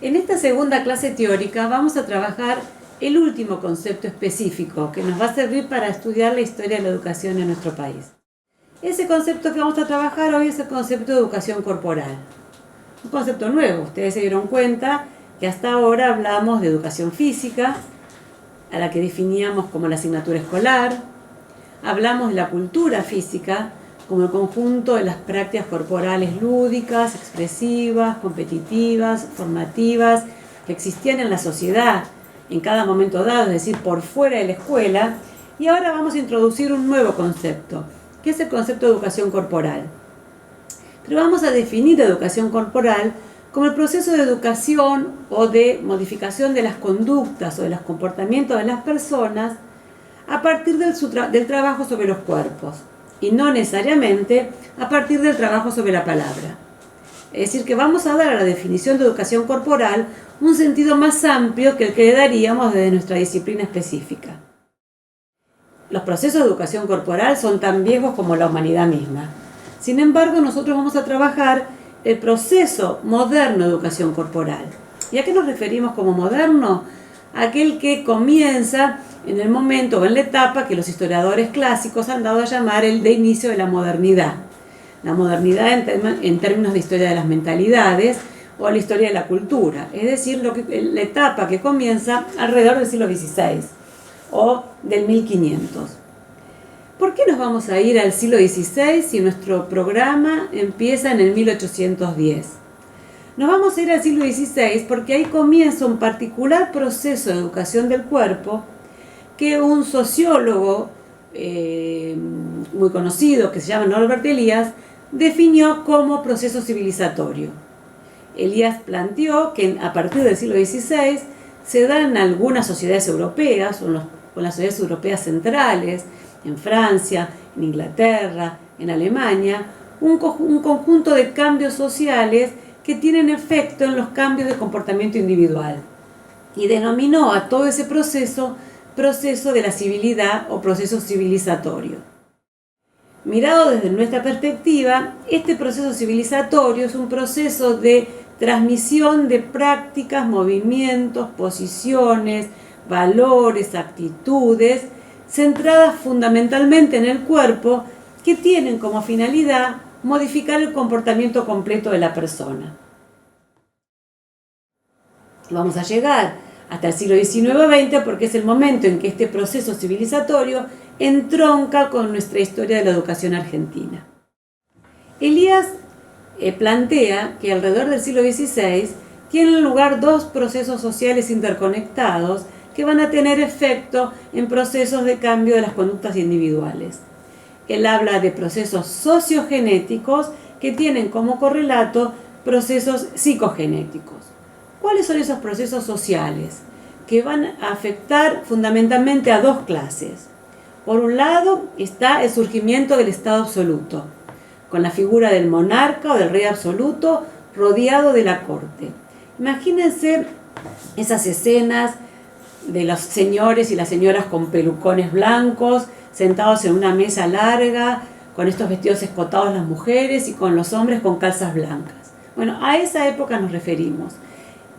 En esta segunda clase teórica vamos a trabajar el último concepto específico que nos va a servir para estudiar la historia de la educación en nuestro país. Ese concepto que vamos a trabajar hoy es el concepto de educación corporal. Un concepto nuevo. Ustedes se dieron cuenta que hasta ahora hablamos de educación física, a la que definíamos como la asignatura escolar. Hablamos de la cultura física como el conjunto de las prácticas corporales lúdicas, expresivas, competitivas, formativas, que existían en la sociedad en cada momento dado, es decir, por fuera de la escuela. Y ahora vamos a introducir un nuevo concepto, que es el concepto de educación corporal. Pero vamos a definir educación corporal como el proceso de educación o de modificación de las conductas o de los comportamientos de las personas a partir del trabajo sobre los cuerpos y no necesariamente a partir del trabajo sobre la palabra. Es decir, que vamos a dar a la definición de educación corporal un sentido más amplio que el que le daríamos desde nuestra disciplina específica. Los procesos de educación corporal son tan viejos como la humanidad misma. Sin embargo, nosotros vamos a trabajar el proceso moderno de educación corporal. ¿Y a qué nos referimos como moderno? Aquel que comienza en el momento o en la etapa que los historiadores clásicos han dado a llamar el de inicio de la modernidad. La modernidad en términos de historia de las mentalidades o la historia de la cultura, es decir, la etapa que comienza alrededor del siglo XVI o del 1500. ¿Por qué nos vamos a ir al siglo XVI si nuestro programa empieza en el 1810? Nos vamos a ir al siglo XVI porque ahí comienza un particular proceso de educación del cuerpo que un sociólogo muy conocido, que se llama Norbert Elias, definió como proceso civilizatorio. Elias planteó que a partir del siglo XVI se dan en algunas sociedades europeas, o en las sociedades europeas centrales, en Francia, en Inglaterra, en Alemania, un conjunto de cambios sociales que tienen efecto en los cambios de comportamiento individual. Y denominó a todo ese proceso de la civilidad o proceso civilizatorio. Mirado desde nuestra perspectiva, este proceso civilizatorio es un proceso de transmisión de prácticas, movimientos, posiciones, valores, actitudes, centradas fundamentalmente en el cuerpo, que tienen como finalidad modificar el comportamiento completo de la persona. Vamos a llegar hasta el siglo XIX-XX porque es el momento en que este proceso civilizatorio entronca con nuestra historia de la educación argentina. Elías plantea que alrededor del siglo XVI tienen lugar dos procesos sociales interconectados que van a tener efecto en procesos de cambio de las conductas individuales. Él habla de procesos sociogenéticos que tienen como correlato procesos psicogenéticos. ¿Cuáles son esos procesos sociales? Que van a afectar fundamentalmente a dos clases. Por un lado está el surgimiento del Estado absoluto, con la figura del monarca o del rey absoluto rodeado de la corte. Imagínense esas escenas de los señores y las señoras con pelucones blancos, sentados en una mesa larga, con estos vestidos escotados las mujeres y con los hombres con calzas blancas. Bueno, a esa época nos referimos.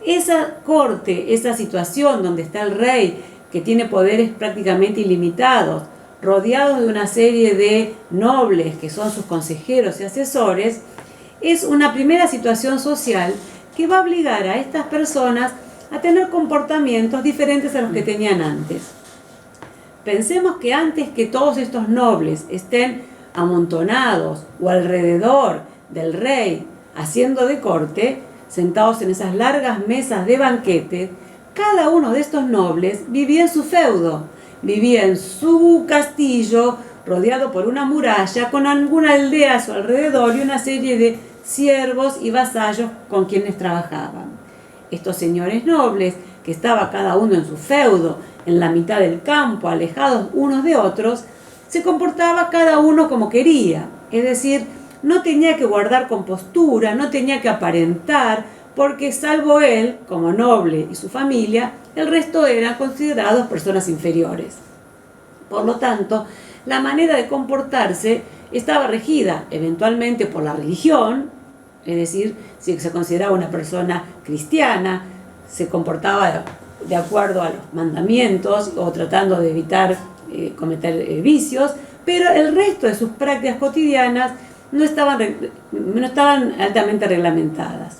Esa corte, esa situación donde está el rey, que tiene poderes prácticamente ilimitados, rodeados de una serie de nobles que son sus consejeros y asesores, es una primera situación social que va a obligar a estas personas a tener comportamientos diferentes a los que tenían antes. Pensemos que antes que todos estos nobles estén amontonados o alrededor del rey haciendo de corte, sentados en esas largas mesas de banquete, cada uno de estos nobles vivía en su feudo, vivía en su castillo, rodeado por una muralla, con alguna aldea a su alrededor y una serie de siervos y vasallos con quienes trabajaban. Estos señores nobles, que estaba cada uno en su feudo, en la mitad del campo, alejados unos de otros, se comportaba cada uno como quería, es decir, no tenía que guardar compostura, no tenía que aparentar, porque salvo él, como noble, y su familia, el resto eran considerados personas inferiores. Por lo tanto, la manera de comportarse estaba regida eventualmente por la religión, es decir, si se consideraba una persona cristiana, se comportaba de acuerdo a los mandamientos o tratando de evitar cometer vicios, pero el resto de sus prácticas cotidianas no estaban altamente reglamentadas.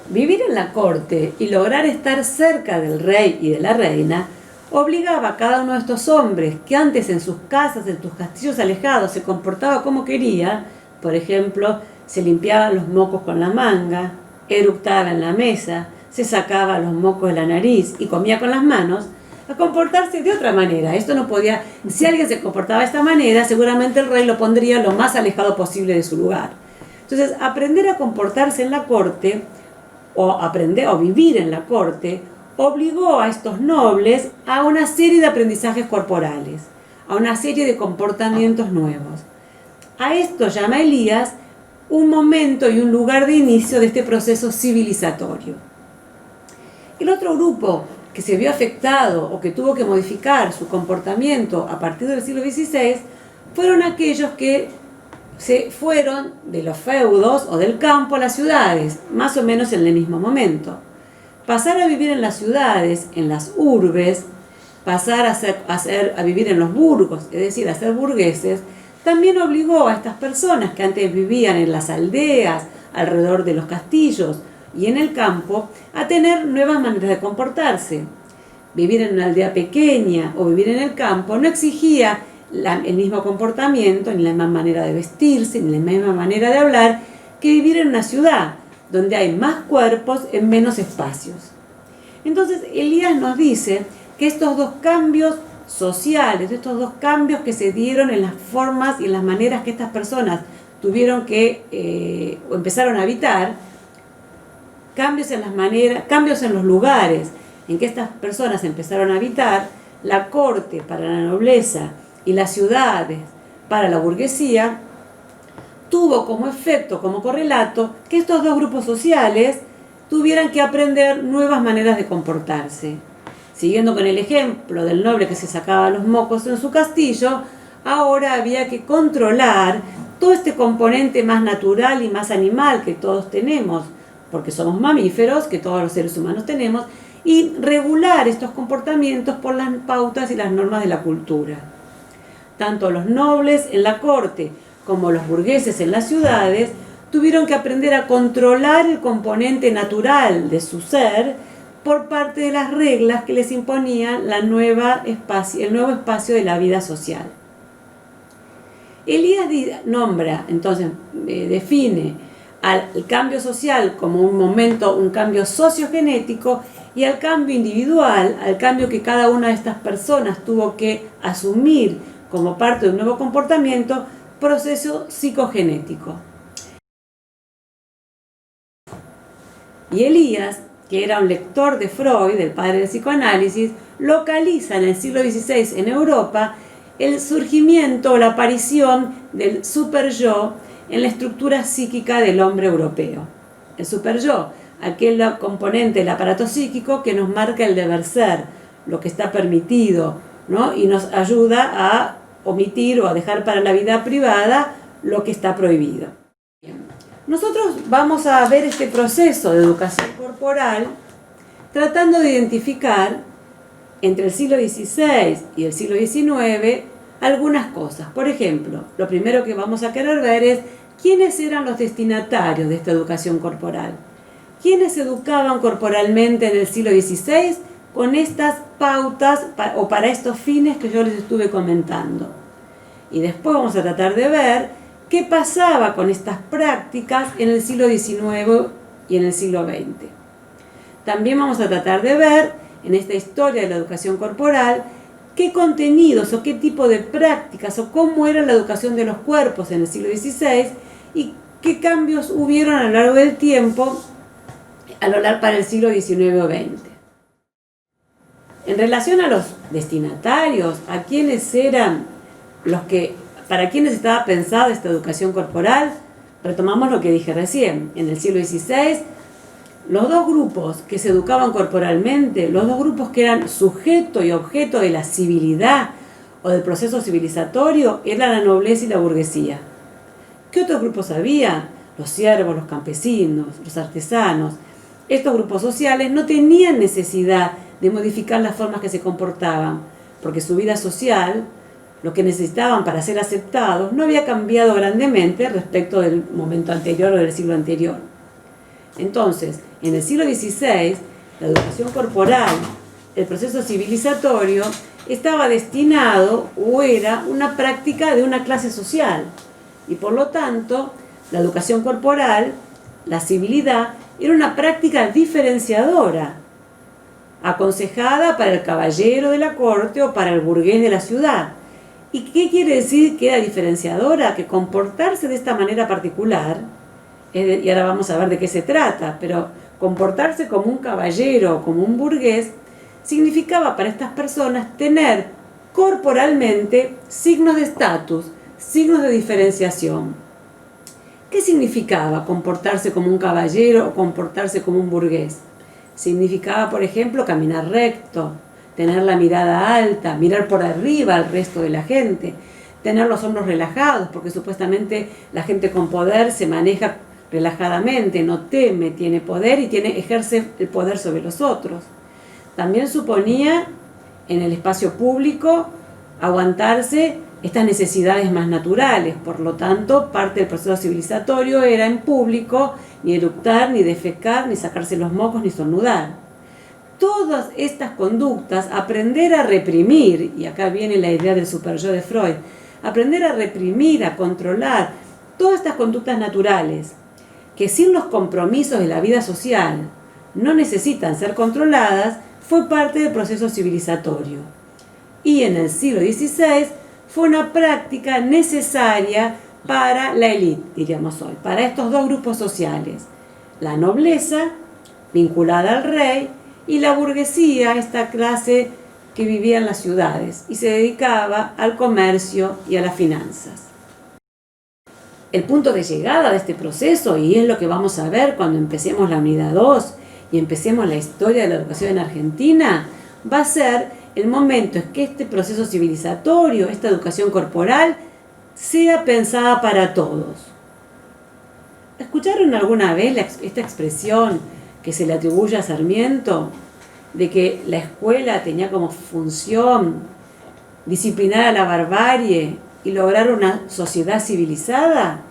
Vivir en la corte y lograr estar cerca del rey y de la reina obligaba a cada uno de estos hombres que antes en sus casas, en sus castillos alejados, se comportaba como quería, por ejemplo, se limpiaban los mocos con la manga, eructaba en la mesa, se sacaba los mocos de la nariz y comía con las manos, a comportarse de otra manera. Esto no podía, si alguien se comportaba de esta manera, seguramente el rey lo pondría lo más alejado posible de su lugar. Entonces, aprender a comportarse en la corte, o vivir en la corte, obligó a estos nobles a una serie de aprendizajes corporales, a una serie de comportamientos nuevos. A esto llama Elías un momento y un lugar de inicio de este proceso civilizatorio. El otro grupo que se vio afectado o que tuvo que modificar su comportamiento a partir del siglo XVI fueron aquellos que se fueron de los feudos o del campo a las ciudades, más o menos en el mismo momento. Pasar a vivir en las ciudades, en las urbes, pasar a vivir en los burgos, es decir, a ser burgueses, también obligó a estas personas que antes vivían en las aldeas, alrededor de los castillos y en el campo, a tener nuevas maneras de comportarse. Vivir en una aldea pequeña o vivir en el campo no exigía el mismo comportamiento, ni la misma manera de vestirse, ni la misma manera de hablar, que vivir en una ciudad, donde hay más cuerpos en menos espacios. Entonces, Elías nos dice que estos dos cambios sociales, estos dos cambios que se dieron en las formas y en las maneras que estas personas tuvieron que, o empezaron a habitar, cambios en las maneras, cambios en los lugares en que estas personas empezaron a habitar, la corte para la nobleza y las ciudades para la burguesía, tuvo como efecto, como correlato, que estos dos grupos sociales tuvieran que aprender nuevas maneras de comportarse. Siguiendo con el ejemplo del noble que se sacaba los mocos en su castillo, ahora había que controlar todo este componente más natural y más animal que todos tenemos, porque somos mamíferos, que todos los seres humanos tenemos, y regular estos comportamientos por las pautas y las normas de la cultura. Tanto los nobles en la corte como los burgueses en las ciudades tuvieron que aprender a controlar el componente natural de su ser por parte de las reglas que les imponían el nuevo espacio de la vida social. Elías nombra, entonces, define al cambio social como un cambio sociogenético, y al cambio individual, al cambio que cada una de estas personas tuvo que asumir como parte de un nuevo comportamiento, proceso psicogenético. Y Elías, que era un lector de Freud, el padre del psicoanálisis, localiza en el siglo XVI en Europa el surgimiento o la aparición del superyo en la estructura psíquica del hombre europeo. El superyo, aquel componente del aparato psíquico que nos marca el deber ser, lo que está permitido, ¿no? Y nos ayuda a omitir o a dejar para la vida privada lo que está prohibido. Nosotros vamos a ver este proceso de educación corporal tratando de identificar entre el siglo XVI y el siglo XIX algunas cosas. Por ejemplo, lo primero que vamos a querer ver es quiénes eran los destinatarios de esta educación corporal. ¿Quiénes se educaban corporalmente en el siglo XVI con estas pautas o para estos fines que yo les estuve comentando? Y después vamos a tratar de ver qué pasaba con estas prácticas en el siglo XIX y en el siglo XX. También vamos a tratar de ver en esta historia de la educación corporal qué contenidos o qué tipo de prácticas o cómo era la educación de los cuerpos en el siglo XVI y qué cambios hubieron a lo largo del tiempo para el siglo XIX o XX. En relación a los destinatarios, a quiénes eran para quienes estaba pensada esta educación corporal, retomamos lo que dije recién. En el siglo XVI, los dos grupos que se educaban corporalmente, los dos grupos que eran sujeto y objeto de la civilidad o del proceso civilizatorio, eran la nobleza y la burguesía. ¿Qué otros grupos había? Los siervos, los campesinos, los artesanos. Estos grupos sociales no tenían necesidad de modificar las formas que se comportaban, porque su vida social, lo que necesitaban para ser aceptados, no había cambiado grandemente respecto del momento anterior o del siglo anterior. Entonces, en el siglo XVI, la educación corporal, el proceso civilizatorio, estaba destinado o era una práctica de una clase social. Y por lo tanto, la educación corporal, la civilidad, era una práctica diferenciadora, aconsejada para el caballero de la corte o para el burgués de la ciudad. ¿Y qué quiere decir que era diferenciadora? Que comportarse de esta manera particular, y ahora vamos a ver de qué se trata, pero comportarse como un caballero o como un burgués significaba para estas personas tener corporalmente signos de estatus, signos de diferenciación. ¿Qué significaba comportarse como un caballero o comportarse como un burgués? Significaba, por ejemplo, caminar recto, tener la mirada alta, mirar por arriba al resto de la gente, tener los hombros relajados, porque supuestamente la gente con poder se maneja relajadamente, no teme, tiene poder y ejerce el poder sobre los otros. También suponía en el espacio público aguantarse estas necesidades más naturales. Por lo tanto, parte del proceso civilizatorio era en público ni eructar, ni defecar, ni sacarse los mocos, ni estornudar. Todas estas conductas, aprender a reprimir, y acá viene la idea del superyo de Freud, aprender a reprimir, a controlar todas estas conductas naturales, que sin los compromisos de la vida social no necesitan ser controladas, fue parte del proceso civilizatorio. Y en el siglo XVI fue una práctica necesaria para la élite, diríamos hoy, para estos dos grupos sociales, la nobleza, vinculada al rey, y la burguesía, esta clase que vivía en las ciudades y se dedicaba al comercio y a las finanzas. El punto de llegada de este proceso, y es lo que vamos a ver cuando empecemos la unidad 2 y empecemos la historia de la educación en Argentina, va a ser el momento en que este proceso civilizatorio, esta educación corporal, sea pensada para todos. ¿Escucharon alguna vez esta expresión que se le atribuye a Sarmiento, de que la escuela tenía como función disciplinar a la barbarie y lograr una sociedad civilizada?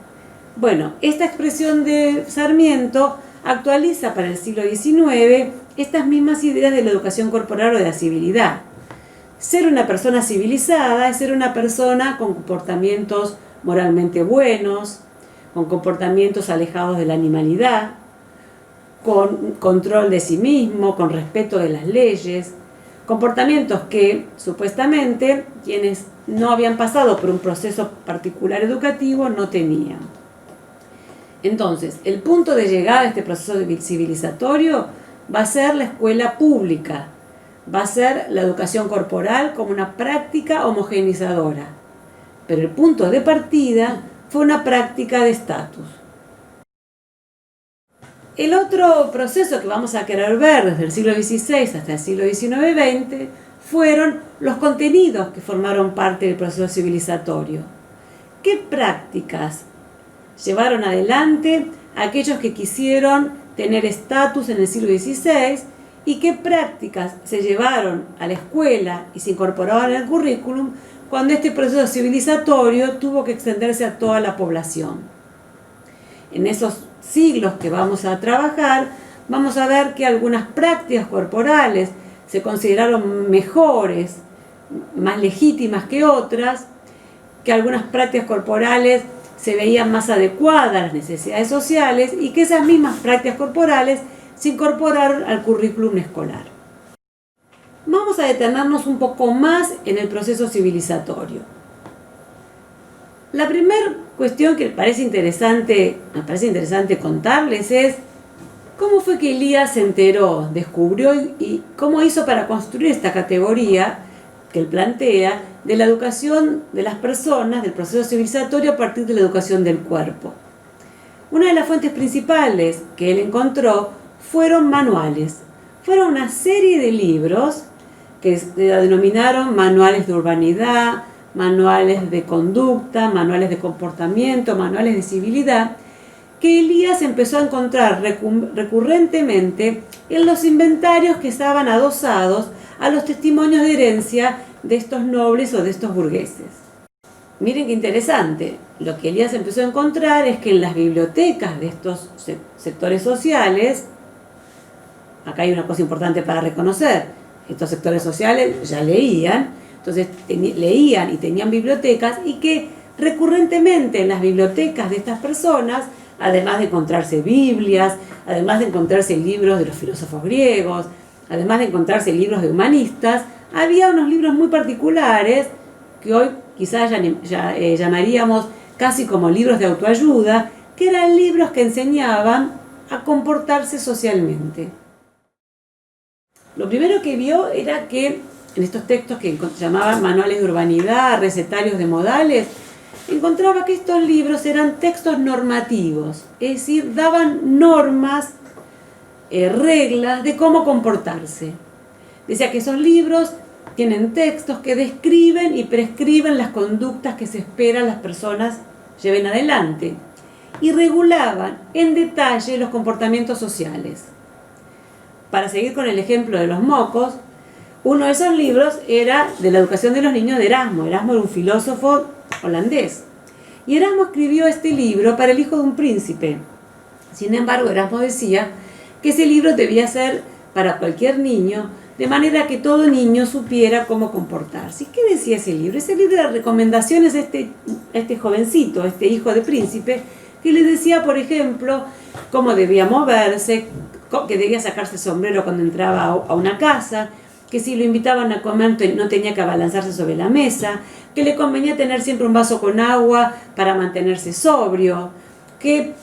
Bueno, esta expresión de Sarmiento actualiza para el siglo XIX estas mismas ideas de la educación corporal o de la civilidad. Ser una persona civilizada es ser una persona con comportamientos moralmente buenos, con comportamientos alejados de la animalidad, con control de sí mismo, con respeto de las leyes, comportamientos que supuestamente quienes no habían pasado por un proceso particular educativo no tenían. Entonces, el punto de llegada de este proceso civilizatorio va a ser la escuela pública, va a ser la educación corporal como una práctica homogeneizadora, pero el punto de partida fue una práctica de estatus. El otro proceso que vamos a querer ver desde el siglo XVI hasta el siglo XIX-XX fueron los contenidos que formaron parte del proceso civilizatorio. ¿Qué prácticas llevaron adelante aquellos que quisieron tener estatus en el siglo XVI y qué prácticas se llevaron a la escuela y se incorporaron al currículum cuando este proceso civilizatorio tuvo que extenderse a toda la población? En esos siglos que vamos a trabajar, vamos a ver que algunas prácticas corporales se consideraron mejores, más legítimas que otras, que algunas prácticas corporales se veían más adecuadas a las necesidades sociales y que esas mismas prácticas corporales se incorporaron al currículum escolar. Vamos a detenernos un poco más en el proceso civilizatorio. La primera cuestión que me parece interesante contarles es cómo fue que Elías se enteró, descubrió y cómo hizo para construir esta categoría que él plantea de la educación de las personas, del proceso civilizatorio a partir de la educación del cuerpo. Una de las fuentes principales que él encontró fueron manuales. Fueron una serie de libros que se denominaron manuales de urbanidad, manuales de conducta, manuales de comportamiento, manuales de civilidad, que Elías empezó a encontrar recurrentemente en los inventarios que estaban adosados a los testimonios de herencia de estos nobles o de estos burgueses. Miren qué interesante, lo que Elías empezó a encontrar es que en las bibliotecas de estos sectores sociales, acá hay una cosa importante para reconocer, estos sectores sociales ya leían, entonces leían y tenían bibliotecas, y que recurrentemente en las bibliotecas de estas personas, además de encontrarse Biblias, además de encontrarse libros de los filósofos griegos, además de encontrarse libros de humanistas, había unos libros muy particulares que hoy quizás llamaríamos casi como libros de autoayuda, que eran libros que enseñaban a comportarse socialmente. Lo primero que vio era que en estos textos que llamaban manuales de urbanidad, recetarios de modales, encontraba que estos libros eran textos normativos, es decir, daban normas, reglas de cómo comportarse. Decía que esos libros tienen textos que describen y prescriben las conductas que se esperan las personas lleven adelante y regulaban en detalle los comportamientos sociales. Para seguir con el ejemplo de los mocos, uno de esos libros era de la educación de los niños de Erasmo. Erasmo era un filósofo holandés. Y Erasmo escribió este libro para el hijo de un príncipe. Sin embargo, Erasmo decía que ese libro debía ser para cualquier niño, de manera que todo niño supiera cómo comportarse. ¿Y qué decía ese libro? Ese libro era recomendaciones a este jovencito, a este hijo de príncipe, que le decía, por ejemplo, cómo debía moverse, que debía sacarse el sombrero cuando entraba a una casa, que si lo invitaban a comer no tenía que abalanzarse sobre la mesa, que le convenía tener siempre un vaso con agua para mantenerse sobrio, que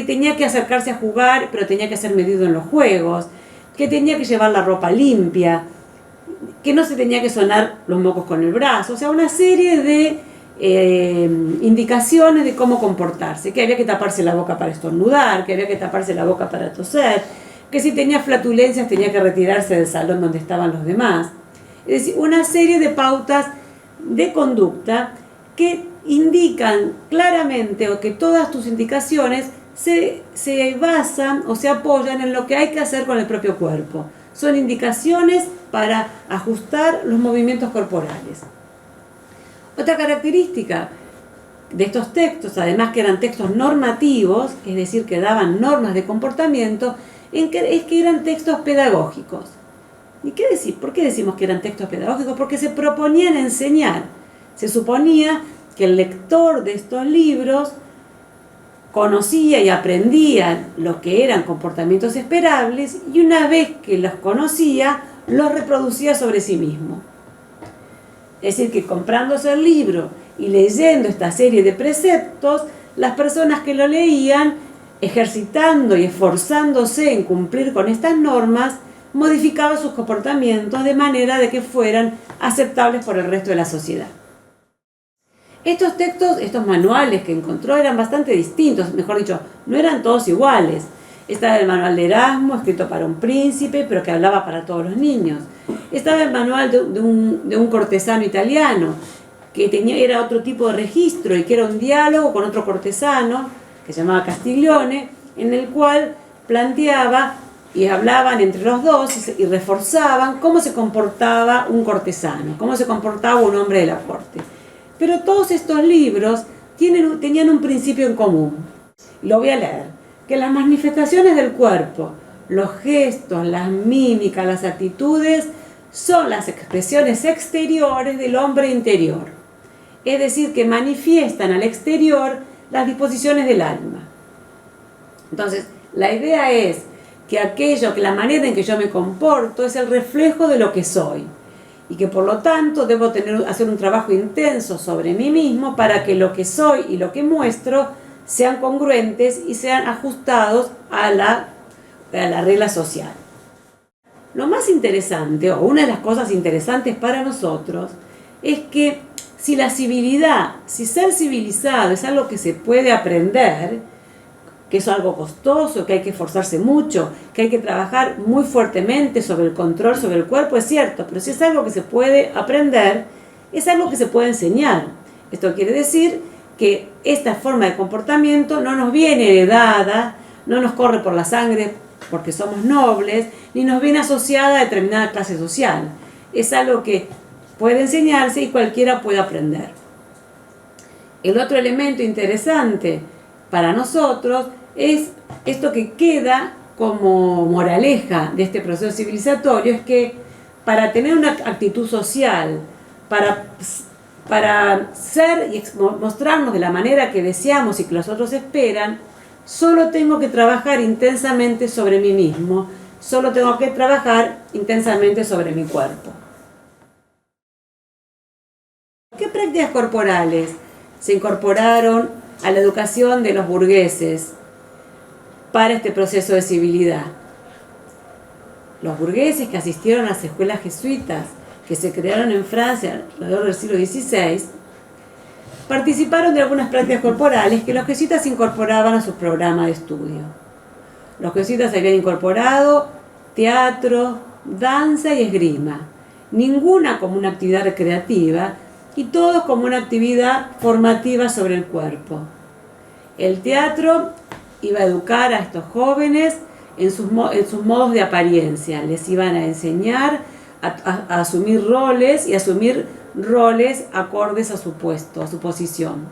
tenía que acercarse a jugar, pero tenía que ser medido en los juegos, que tenía que llevar la ropa limpia, que no se tenía que sonar los mocos con el brazo, o sea, una serie de indicaciones de cómo comportarse, que había que taparse la boca para estornudar, que había que taparse la boca para toser, que si tenía flatulencias tenía que retirarse del salón donde estaban los demás. Es decir, una serie de pautas de conducta que indican claramente, o que todas tus indicaciones se basan o se apoyan en lo que hay que hacer con el propio cuerpo. Son indicaciones para ajustar los movimientos corporales. Otra característica de estos textos, además que eran textos normativos, es decir, que daban normas de comportamiento, es que eran textos pedagógicos. ¿Y qué decir? ¿Por qué decimos que eran textos pedagógicos? Porque se proponían enseñar. Se suponía que el lector de estos libros conocía y aprendía lo que eran comportamientos esperables, y una vez que los conocía, los reproducía sobre sí mismo. Es decir, que comprándose el libro y leyendo esta serie de preceptos, las personas que lo leían, ejercitando y esforzándose en cumplir con estas normas, modificaban sus comportamientos de manera de que fueran aceptables por el resto de la sociedad. Estos textos, estos manuales que encontró eran bastante distintos, mejor dicho, no eran todos iguales. Estaba el manual de Erasmo, escrito para un príncipe, pero que hablaba para todos los niños. Estaba el manual de un cortesano italiano, que era otro tipo de registro y que era un diálogo con otro cortesano, que se llamaba Castiglione, en el cual planteaba y hablaban entre los dos y reforzaban cómo se comportaba un cortesano, cómo se comportaba un hombre de la corte. Pero todos estos libros tenían un principio en común. Lo voy a leer. Que las manifestaciones del cuerpo, los gestos, las mímicas, las actitudes, son las expresiones exteriores del hombre interior. Es decir, que manifiestan al exterior las disposiciones del alma. Entonces, la idea es que la manera en que yo me comporto es el reflejo de lo que soy. Y que por lo tanto debo hacer un trabajo intenso sobre mí mismo para que lo que soy y lo que muestro sean congruentes y sean ajustados a la regla social. Lo más interesante, o una de las cosas interesantes para nosotros, es que si ser civilizado es algo que se puede aprender, que es algo costoso, que hay que esforzarse mucho, que hay que trabajar muy fuertemente sobre el control sobre el cuerpo, es cierto, pero si es algo que se puede aprender, es algo que se puede enseñar. Esto quiere decir que esta forma de comportamiento no nos viene heredada, no nos corre por la sangre porque somos nobles, ni nos viene asociada a determinada clase social. Es algo que puede enseñarse y cualquiera puede aprender. El otro elemento interesante para nosotros es esto que queda como moraleja de este proceso civilizatorio, es que para tener una actitud social, para ser y mostrarnos de la manera que deseamos y que los otros esperan, solo tengo que trabajar intensamente sobre mí mismo, solo tengo que trabajar intensamente sobre mi cuerpo. ¿Qué prácticas corporales se incorporaron a la educación de los burgueses para este proceso de civilidad? Los burgueses que asistieron a las escuelas jesuitas que se crearon en Francia alrededor del siglo XVI, participaron de algunas prácticas corporales que los jesuitas incorporaban a su programa de estudio. Los jesuitas habían incorporado teatro, danza y esgrima, ninguna como una actividad recreativa y todos como una actividad formativa sobre el cuerpo. El teatro iba a educar a estos jóvenes en sus modos de apariencia, les iban a enseñar a asumir roles y asumir roles acordes a su puesto, a su posición.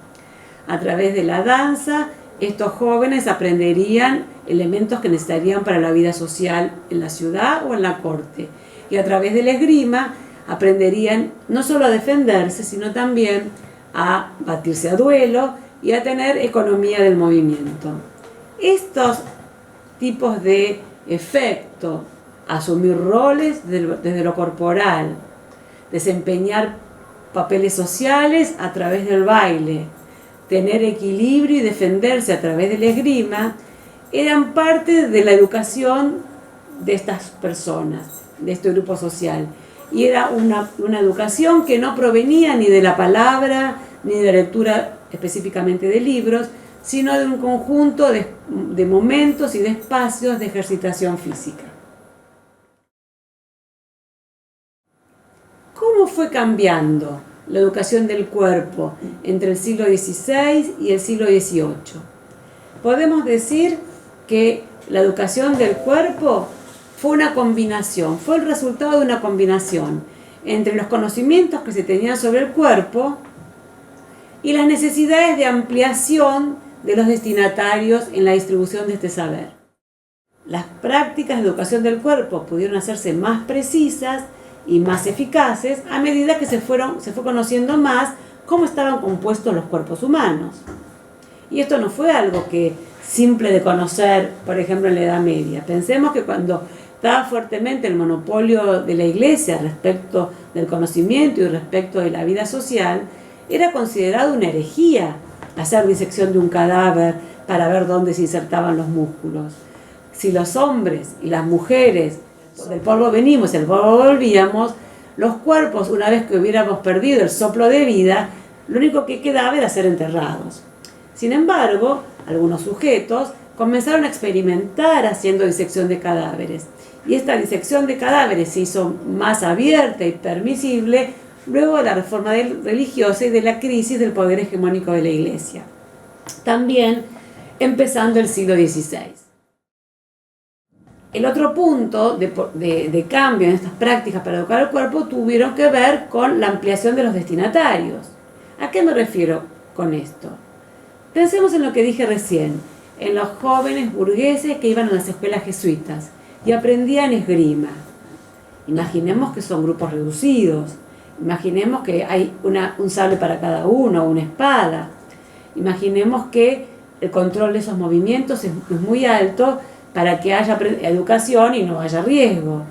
A través de la danza, estos jóvenes aprenderían elementos que necesitarían para la vida social en la ciudad o en la corte. Y a través de la esgrima aprenderían no solo a defenderse, sino también a batirse a duelo y a tener economía del movimiento. Estos tipos de efecto, asumir roles desde lo corporal, desempeñar papeles sociales a través del baile, tener equilibrio y defenderse a través de la esgrima, eran parte de la educación de estas personas, de este grupo social. Y era una educación que no provenía ni de la palabra, ni de la lectura específicamente de libros, sino de un conjunto de momentos y de espacios de ejercitación física. ¿Cómo fue cambiando la educación del cuerpo entre el siglo XVI y el siglo XVIII? Podemos decir que la educación del cuerpo fue una combinación, fue el resultado de una combinación entre los conocimientos que se tenían sobre el cuerpo y las necesidades de ampliación de los destinatarios en la distribución de este saber. Las prácticas de educación del cuerpo pudieron hacerse más precisas y más eficaces a medida que se fue conociendo más cómo estaban compuestos los cuerpos humanos. Y esto no fue algo que simple de conocer, por ejemplo, en la Edad Media. Pensemos que cuando estaba fuertemente el monopolio de la Iglesia respecto del conocimiento y respecto de la vida social, era considerado una herejía hacer disección de un cadáver para ver dónde se insertaban los músculos. Si los hombres y las mujeres del polvo venimos, el polvo volvíamos, los cuerpos, una vez que hubiéramos perdido el soplo de vida, lo único que quedaba era ser enterrados. Sin embargo, algunos sujetos comenzaron a experimentar haciendo disección de cadáveres. Y esta disección de cadáveres se hizo más abierta y permisible luego de la reforma religiosa y de la crisis del poder hegemónico de la Iglesia. También empezando el siglo XVI. El otro punto de cambio en estas prácticas para educar al cuerpo tuvieron que ver con la ampliación de los destinatarios. ¿A qué me refiero con esto? Pensemos en lo que dije recién, en los jóvenes burgueses que iban a las escuelas jesuitas y aprendían esgrima. Imaginemos que son grupos reducidos, imaginemos que hay un sable para cada uno, una espada. Imaginemos que el control de esos movimientos es muy alto para que haya educación y no haya riesgo.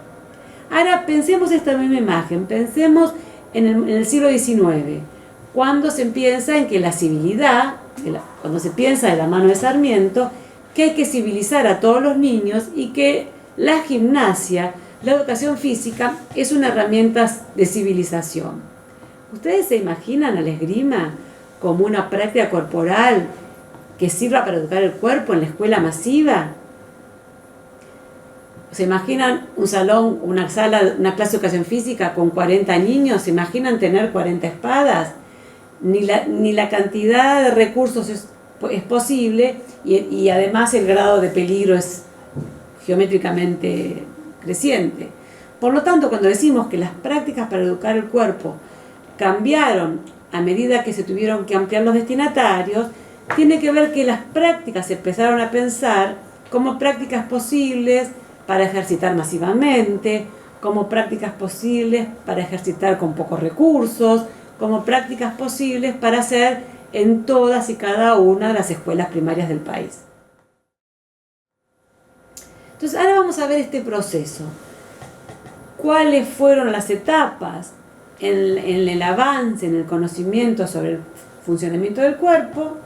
Ahora pensemos esta misma imagen, pensemos en el siglo XIX, cuando se piensa en que la civilidad, cuando se piensa de la mano de Sarmiento, que hay que civilizar a todos los niños y que la gimnasia, la educación física, es una herramienta de civilización. ¿Ustedes se imaginan a la esgrima como una práctica corporal que sirva para educar el cuerpo en la escuela masiva? ¿Se imaginan un salón, una sala, una clase de educación física con 40 niños? ¿Se imaginan tener 40 espadas? ni la cantidad de recursos es posible y además el grado de peligro es geométricamente creciente. Por lo tanto, cuando decimos que las prácticas para educar el cuerpo cambiaron a medida que se tuvieron que ampliar los destinatarios, tiene que ver que las prácticas se empezaron a pensar como prácticas posibles para ejercitar masivamente, como prácticas posibles para ejercitar con pocos recursos, como prácticas posibles para hacer en todas y cada una de las escuelas primarias del país. Entonces, ahora vamos a ver este proceso. ¿Cuáles fueron las etapas en el avance, en el conocimiento sobre el funcionamiento del cuerpo?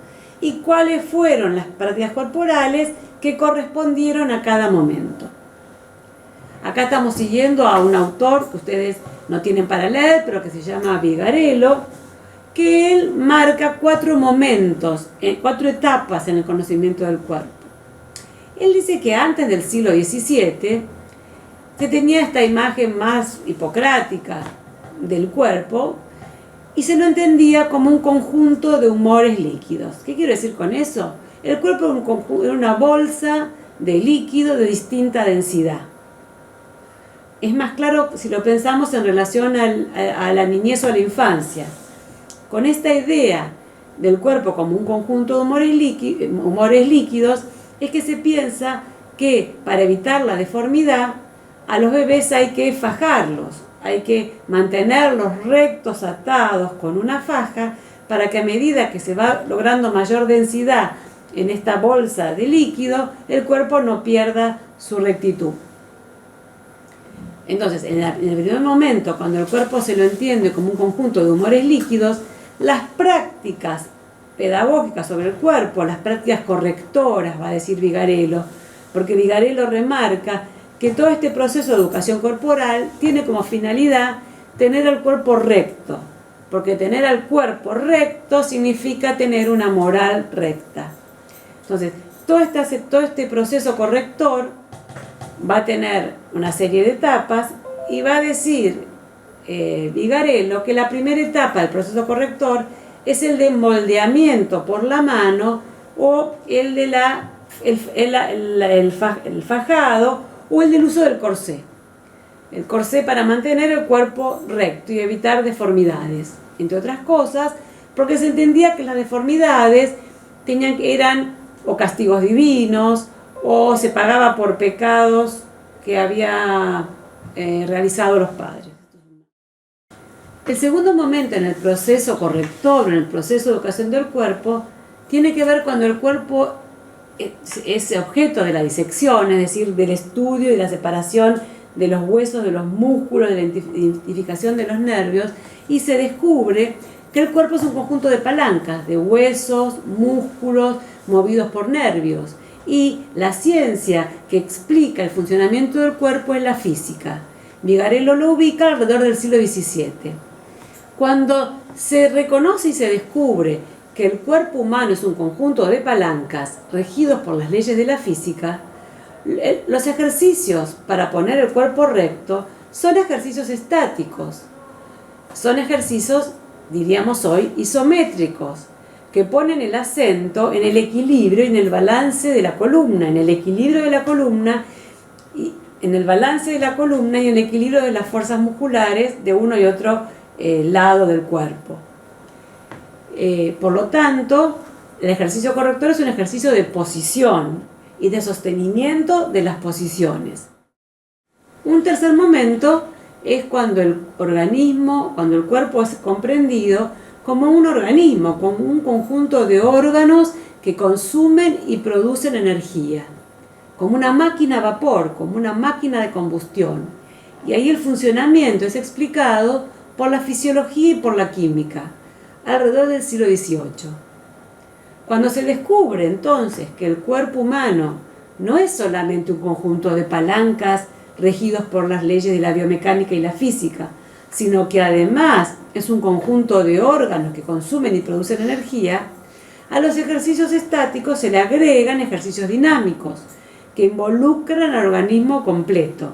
¿Y cuáles fueron las prácticas corporales que correspondieron a cada momento? Acá estamos siguiendo a un autor que ustedes no tienen para leer, pero que se llama Vigarello, que él marca 4 momentos, 4 etapas en el conocimiento del cuerpo. Él dice que antes del siglo XVII se tenía esta imagen más hipocrática del cuerpo y se lo entendía como un conjunto de humores líquidos. ¿Qué quiero decir con eso? El cuerpo era una bolsa de líquido de distinta densidad. Es más claro si lo pensamos en relación a la niñez o a la infancia. Con esta idea del cuerpo como un conjunto de humores líquidos, es que se piensa que para evitar la deformidad, a los bebés hay que fajarlos, hay que mantenerlos rectos, atados con una faja, para que a medida que se va logrando mayor densidad en esta bolsa de líquido, el cuerpo no pierda su rectitud. Entonces, en el primer momento, cuando el cuerpo se lo entiende como un conjunto de humores líquidos, las prácticas pedagógicas sobre el cuerpo, las prácticas correctoras, va a decir Vigarello, porque Vigarello remarca que todo este proceso de educación corporal tiene como finalidad tener el cuerpo recto, porque tener el cuerpo recto significa tener una moral recta. Entonces, todo este proceso corrector va a tener una serie de etapas y va a decir Vigarello que la primera etapa del proceso corrector es el de moldeamiento por la mano o el de el fajado o el del uso del corsé. El corsé para mantener el cuerpo recto y evitar deformidades, entre otras cosas, porque se entendía que las deformidades eran o castigos divinos o se pagaba por pecados que había realizado los padres. El segundo momento en el proceso corrector, en el proceso de educación del cuerpo, tiene que ver cuando el cuerpo es objeto de la disección, es decir, del estudio y la separación de los huesos, de los músculos, de la identificación de los nervios, y se descubre que el cuerpo es un conjunto de palancas, de huesos, músculos, movidos por nervios. Y la ciencia que explica el funcionamiento del cuerpo es la física. Vigarello lo ubica alrededor del siglo XVII. Cuando se reconoce y se descubre que el cuerpo humano es un conjunto de palancas regidos por las leyes de la física, los ejercicios para poner el cuerpo recto son ejercicios estáticos. Son ejercicios, diríamos hoy, isométricos, que ponen el acento en el equilibrio y en el balance de la columna, en el equilibrio de la columna, y en el balance de la columna y en el equilibrio de las fuerzas musculares de uno y otro lado del cuerpo. Por lo tanto, el ejercicio corrector es un ejercicio de posición y de sostenimiento de las posiciones. Un tercer momento es cuando el cuerpo es comprendido como un organismo, como un conjunto de órganos que consumen y producen energía, como una máquina a vapor, como una máquina de combustión. Y ahí el funcionamiento es explicado por la fisiología y por la química, alrededor del siglo XVIII. Cuando se descubre entonces que el cuerpo humano no es solamente un conjunto de palancas regidos por las leyes de la biomecánica y la física, sino que además es un conjunto de órganos que consumen y producen energía, a los ejercicios estáticos se le agregan ejercicios dinámicos que involucran al organismo completo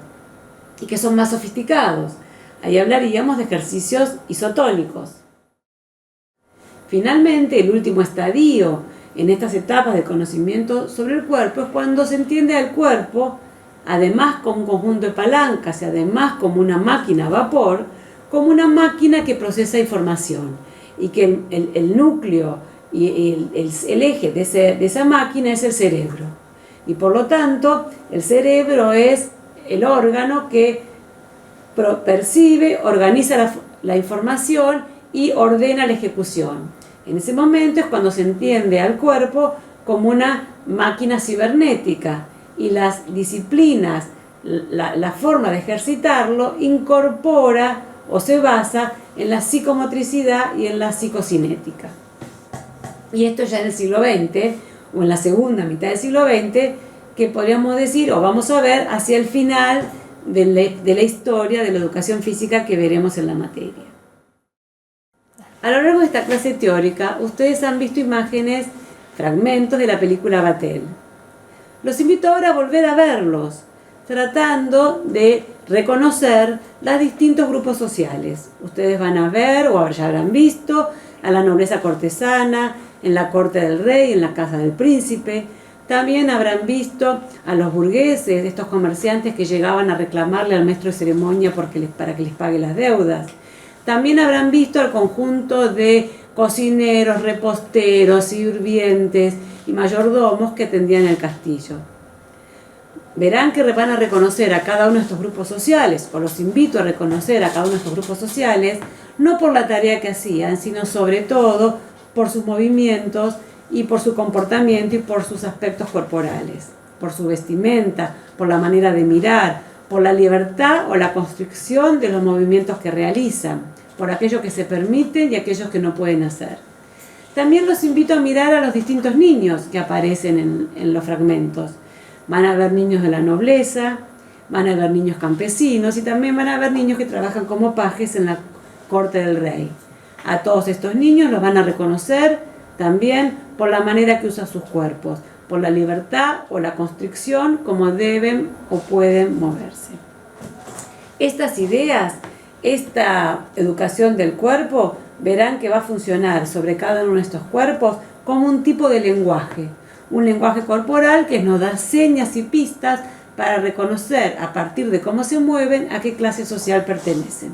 y que son más sofisticados. Ahí hablaríamos de ejercicios isotónicos. Finalmente, el último estadio en estas etapas de conocimiento sobre el cuerpo es cuando se entiende al cuerpo, además como un conjunto de palancas y además como una máquina a vapor, como una máquina que procesa información y que el núcleo y el eje de esa máquina es el cerebro. Y por lo tanto, el cerebro es el órgano que percibe, organiza la información y ordena la ejecución. En ese momento es cuando se entiende al cuerpo como una máquina cibernética y las disciplinas, la forma de ejercitarlo incorpora o se basa en la psicomotricidad y en la psicocinética. Y esto ya en el siglo XX, o en la segunda mitad del siglo XX, que podríamos decir, o vamos a ver, hacia el final de la historia de la educación física que veremos en la materia. A lo largo de esta clase teórica, ustedes han visto imágenes, fragmentos de la película Vatel. Los invito ahora a volver a verlos, tratando de reconocer los distintos grupos sociales. Ustedes van a ver, o ya habrán visto, a la nobleza cortesana, en la corte del rey, en la casa del príncipe. También habrán visto a los burgueses, estos comerciantes que llegaban a reclamarle al maestro de ceremonia para que les pague las deudas. También habrán visto al conjunto de cocineros, reposteros, sirvientes y mayordomos que atendían el castillo. Verán que van a reconocer a cada uno de estos grupos sociales, o los invito a reconocer a cada uno de estos grupos sociales, no por la tarea que hacían, sino sobre todo por sus movimientos y por su comportamiento y por sus aspectos corporales, por su vestimenta, por la manera de mirar, por la libertad o la constricción de los movimientos que realizan, por aquellos que se permiten y aquellos que no pueden hacer. También los invito a mirar a los distintos niños que aparecen en los fragmentos. Van a ver niños de la nobleza, van a ver niños campesinos y también van a ver niños que trabajan como pajes en la corte del rey. A todos estos niños los van a reconocer también por la manera que usan sus cuerpos, por la libertad o la constricción como deben o pueden moverse. Estas ideas, esta educación del cuerpo, verán que va a funcionar sobre cada uno de estos cuerpos como un tipo de lenguaje. Un lenguaje corporal que nos da señas y pistas para reconocer a partir de cómo se mueven a qué clase social pertenecen.